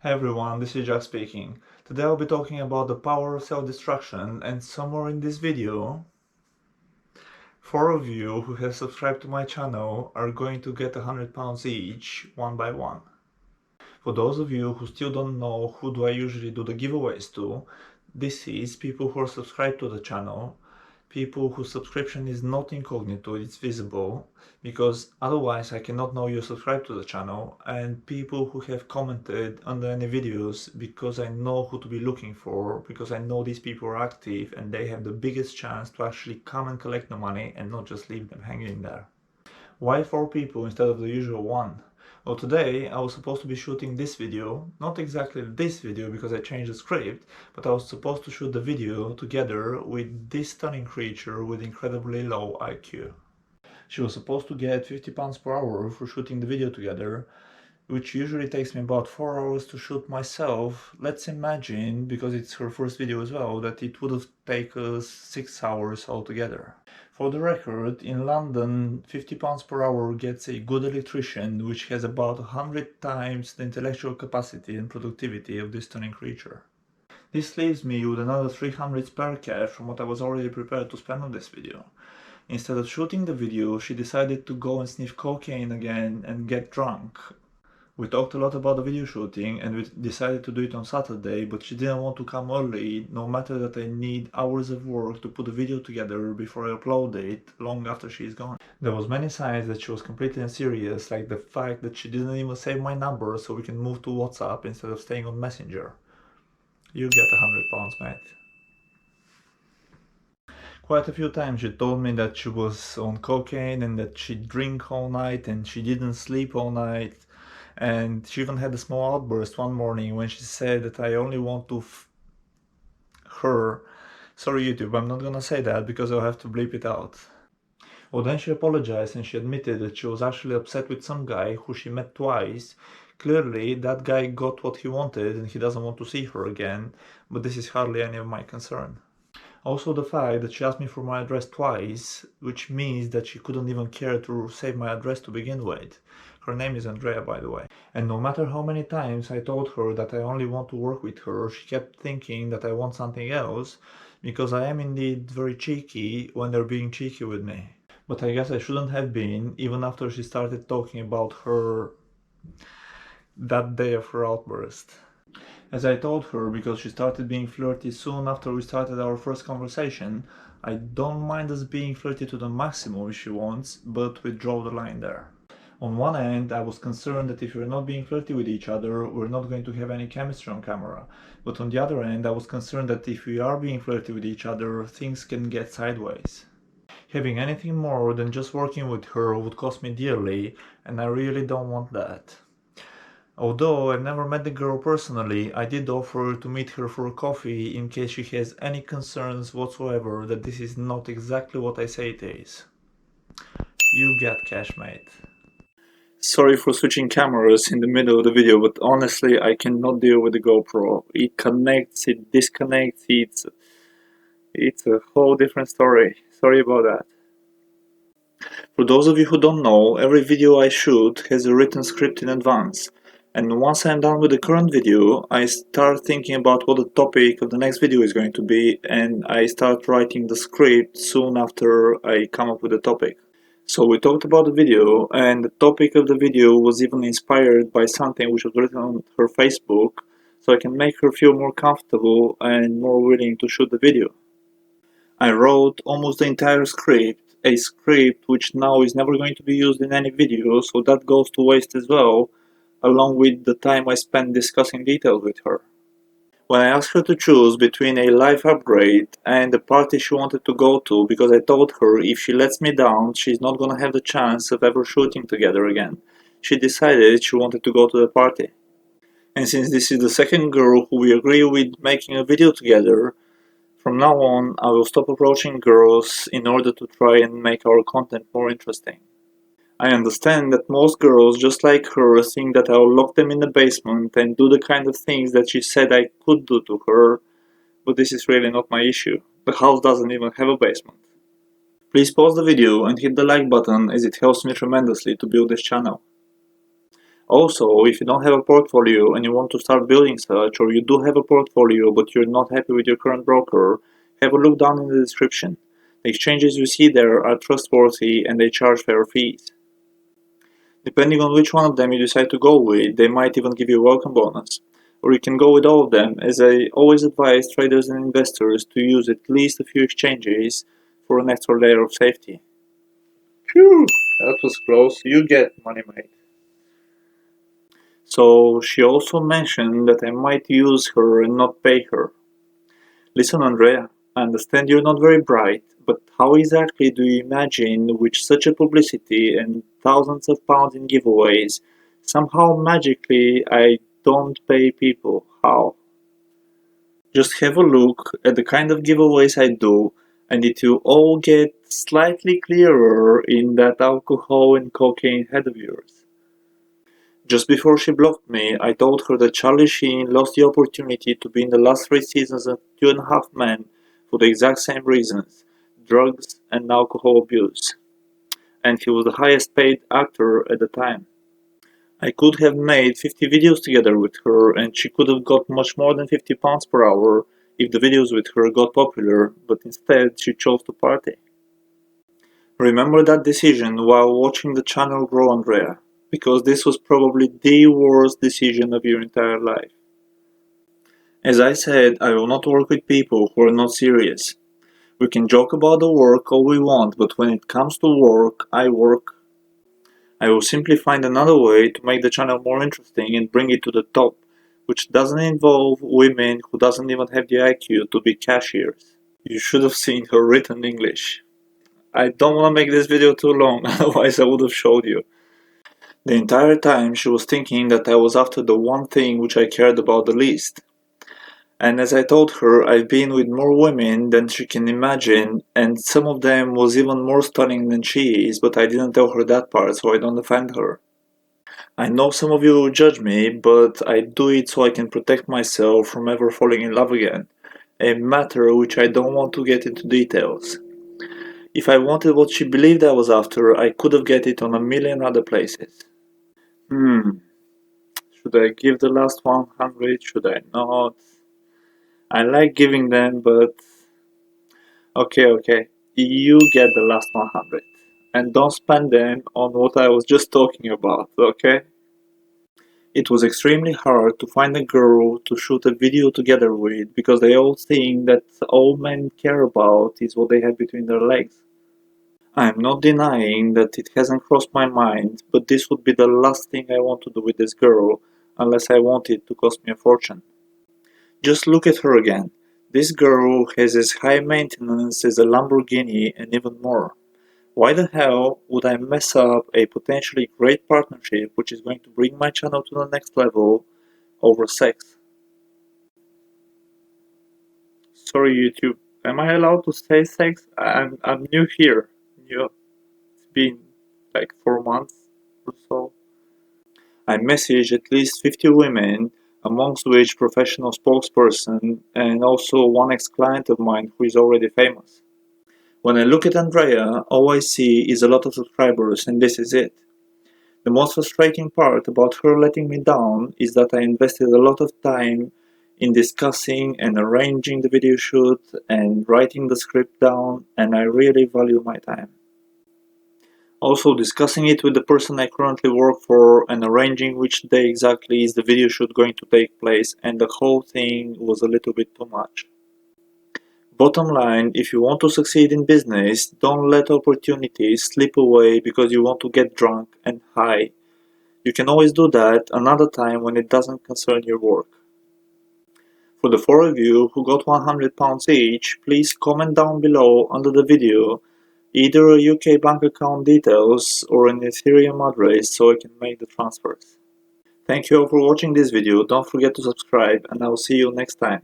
Hey everyone, this is Jack speaking. Today I'll be talking about the power of self-destruction, and somewhere in this video, 4 of you who have subscribed to my channel are going to get £100 each, one by one. For those of you who still don't know who do I usually do the giveaways to, this is people who are subscribed to the channel, people whose subscription is not incognito, it's visible, because otherwise I cannot know you're subscribed to the channel, and people who have commented under any videos because I know who to be looking for, because I know these people are active and they have the biggest chance to actually come and collect the money and not just leave them hanging there. Why 4 people instead of the usual one? Well, today I was supposed to be shooting this video, not exactly this video because I changed the script, but I was supposed to shoot the video together with this stunning creature with incredibly low IQ. She was supposed to get £50 per hour for shooting the video together, which usually takes me about 4 hours to shoot myself. Let's imagine, because it's her first video as well, that it would have taken us 6 hours altogether. For the record, in London, £50 per hour gets a good electrician which has about 100 times the intellectual capacity and productivity of this stunning creature. This leaves me with another 300 spare cash from what I was already prepared to spend on this video. Instead of shooting the video, she decided to go and sniff cocaine again and get drunk. We talked a lot about the video shooting and we decided to do it on Saturday, but she didn't want to come early, no matter that I need hours of work to put the video together before I upload it, long after she's gone. There was many signs that she was completely unserious, like the fact that she didn't even save my number so we can move to WhatsApp instead of staying on Messenger. You get £100, mate. Quite a few times she told me that she was on cocaine and that she'd drink all night and she didn't sleep all night. And she even had a small outburst one morning when she said that I only want to her. Sorry YouTube, I'm not gonna say that because I'll have to bleep it out. Well, then she apologized and she admitted that she was actually upset with some guy who she met twice. Clearly, that guy got what he wanted and he doesn't want to see her again, but this is hardly any of my concern. Also the fact that she asked me for my address twice, which means that she couldn't even care to save my address to begin with. Her name is Andrea, by the way. And no matter how many times I told her that I only want to work with her, she kept thinking that I want something else, because I am indeed very cheeky when they're being cheeky with me. But I guess I shouldn't have been, even after she started talking about her that day of her outburst. As I told her, because she started being flirty soon after we started our first conversation, I don't mind us being flirty to the maximum if she wants, but we draw the line there. On one end, I was concerned that if we're not being flirty with each other, we're not going to have any chemistry on camera. But on the other end, I was concerned that if we are being flirty with each other, things can get sideways. Having anything more than just working with her would cost me dearly, and I really don't want that. Although I've never met the girl personally, I did offer to meet her for coffee in case she has any concerns whatsoever that this is not exactly what I say it is. You get cash, mate. Sorry for switching cameras in the middle of the video, but honestly I cannot deal with the GoPro. It connects, it disconnects, it's a whole different story. Sorry about that. For those of you who don't know, every video I shoot has a written script in advance. And once I'm done with the current video, I start thinking about what the topic of the next video is going to be, and I start writing the script soon after I come up with the topic. So we talked about the video, and the topic of the video was even inspired by something which was written on her Facebook, so I can make her feel more comfortable and more willing to shoot the video. I wrote almost the entire script, a script which now is never going to be used in any video, so that goes to waste as well, along with the time I spent discussing details with her. When I asked her to choose between a life upgrade and the party she wanted to go to, because I told her if she lets me down, she's not gonna have the chance of ever shooting together again, she decided she wanted to go to the party. And since this is the second girl who we agree with making a video together, from now on I will stop approaching girls in order to try and make our content more interesting. I understand that most girls, just like her, think that I'll lock them in the basement and do the kind of things that she said I could do to her, but this is really not my issue. The house doesn't even have a basement. Please pause the video and hit the like button, as it helps me tremendously to build this channel. Also, if you don't have a portfolio and you want to start building such, or you do have a portfolio but you're not happy with your current broker, have a look down in the description. The exchanges you see there are trustworthy and they charge fair fees. Depending on which one of them you decide to go with, they might even give you a welcome bonus. Or you can go with all of them, as I always advise traders and investors to use at least a few exchanges for an extra layer of safety. Phew, that was close. You get money, mate. So she also mentioned that I might use her and not pay her. Listen, Andrea, I understand you're not very bright, but how exactly do you imagine with such a publicity and thousands of pounds in giveaways, somehow magically I don't pay people? How? Just have a look at the kind of giveaways I do, and it will all get slightly clearer in that alcohol and cocaine head of yours. Just before she blocked me, I told her that Charlie Sheen lost the opportunity to be in the last 3 seasons of 2.5 Men for the exact same reasons: drugs and alcohol abuse. And he was the highest paid actor at the time. I could have made 50 videos together with her and she could have got much more than £50 per hour if the videos with her got popular, but instead she chose to party. Remember that decision while watching the channel grow, Andrea, because this was probably the worst decision of your entire life. As I said, I will not work with people who are not serious. We can joke about the work all we want, but when it comes to work, I work. I will simply find another way to make the channel more interesting and bring it to the top, which doesn't involve women who doesn't even have the IQ to be cashiers. You should have seen her written English. I don't want to make this video too long, otherwise I would have showed you. The entire time she was thinking that I was after the one thing which I cared about the least. And as I told her, I've been with more women than she can imagine, and some of them was even more stunning than she is, but I didn't tell her that part, so I don't offend her. I know some of you will judge me, but I do it so I can protect myself from ever falling in love again, a matter which I don't want to get into details. If I wanted what she believed I was after, I could have get it on a million other places. Should I give the last 100? Should I not? I like giving them, but... Okay. You get the last 100. And don't spend them on what I was just talking about, okay? It was extremely hard to find a girl to shoot a video together with because they all think that all men care about is what they have between their legs. I'm not denying that it hasn't crossed my mind, but this would be the last thing I want to do with this girl, unless I want it to cost me a fortune. Just look at her again. This girl has as high maintenance as a Lamborghini and even more. Why the hell would I mess up a potentially great partnership which is going to bring my channel to the next level over sex? Sorry YouTube, am I allowed to say sex? I'm new here. It's been like 4 months or so. I messaged at least 50 women, amongst which professional spokesperson and also one ex-client of mine who is already famous. When I look at Andrea, all I see is a lot of subscribers and this is it. The most frustrating part about her letting me down is that I invested a lot of time in discussing and arranging the video shoot and writing the script down, and I really value my time. Also discussing it with the person I currently work for and arranging which day exactly is the video shoot going to take place, and the whole thing was a little bit too much. Bottom line, if you want to succeed in business, don't let opportunities slip away because you want to get drunk and high. You can always do that another time when it doesn't concern your work. For the 4 of you who got £100 each, please comment down below under the video either a UK bank account details or an Ethereum address so I can make the transfers. Thank you all for watching this video, don't forget to subscribe and I will see you next time.